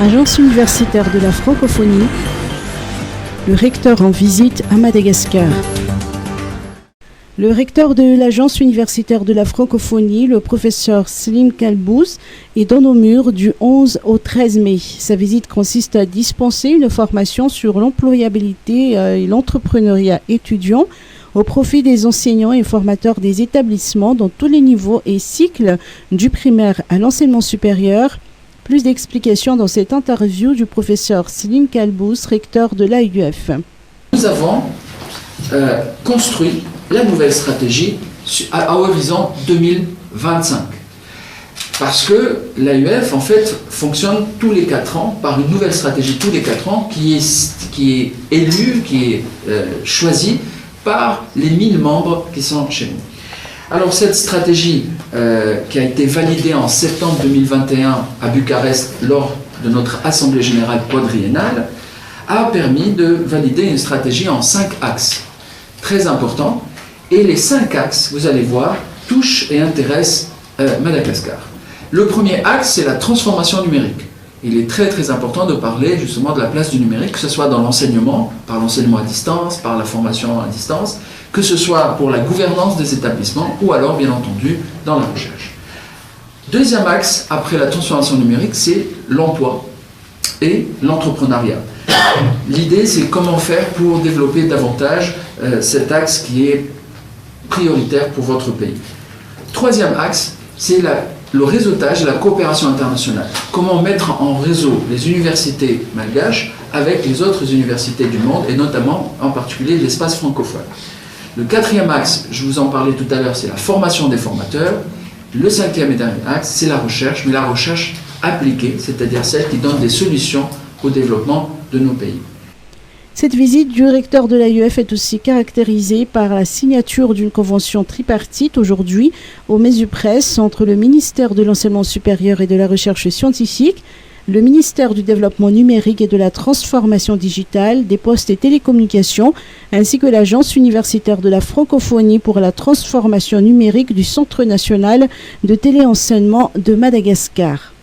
Agence universitaire de la francophonie, le recteur en visite à Madagascar. Le recteur de l'Agence universitaire de la francophonie, le professeur Selim Kalbouz, est dans nos murs du 11 au 13 mai. Sa visite consiste à dispenser une formation sur l'employabilité et l'entrepreneuriat étudiant au profit des enseignants et formateurs des établissements dans tous les niveaux et cycles, du primaire à l'enseignement supérieur. Plus d'explications dans cette interview du professeur Selim Kalbouz, recteur de l'AUF. Nous avons construit la nouvelle stratégie à horizon 2025. Parce que l'AUF, en fait, fonctionne tous les 4 ans par une nouvelle stratégie tous les 4 ans qui est élue, qui est choisie par les 1000 membres qui sont chez nous. Alors cette stratégie qui a été validée en septembre 2021 à Bucarest lors de notre Assemblée générale quadriennale a permis de valider une stratégie en 5 axes très importants. Et les 5 axes, vous allez voir, touchent et intéressent Madagascar. Le premier axe, c'est la transformation numérique. Il est très très important de parler justement de la place du numérique, que ce soit dans l'enseignement, par l'enseignement à distance, par la formation à distance, que ce soit pour la gouvernance des établissements ou alors bien entendu dans la recherche. Deuxième axe, après la transformation numérique, c'est l'emploi et l'entrepreneuriat. L'idée, c'est comment faire pour développer davantage cet axe qui est prioritaire pour votre pays. Troisième axe, c'est le réseautage et la coopération internationale. Comment mettre en réseau les universités malgaches avec les autres universités du monde et notamment en particulier l'espace francophone. Le quatrième axe, je vous en parlais tout à l'heure, c'est la formation des formateurs. Le cinquième et dernier axe, c'est la recherche, mais la recherche appliquée, c'est-à-dire celle qui donne des solutions au développement de nos pays. Cette visite du recteur de l'AUF est aussi caractérisée par la signature d'une convention tripartite aujourd'hui au Mesupresse entre le ministère de l'Enseignement supérieur et de la Recherche scientifique, le ministère du Développement numérique et de la Transformation digitale, des Postes et Télécommunications, ainsi que l'Agence universitaire de la francophonie pour la transformation numérique du Centre national de téléenseignement de Madagascar.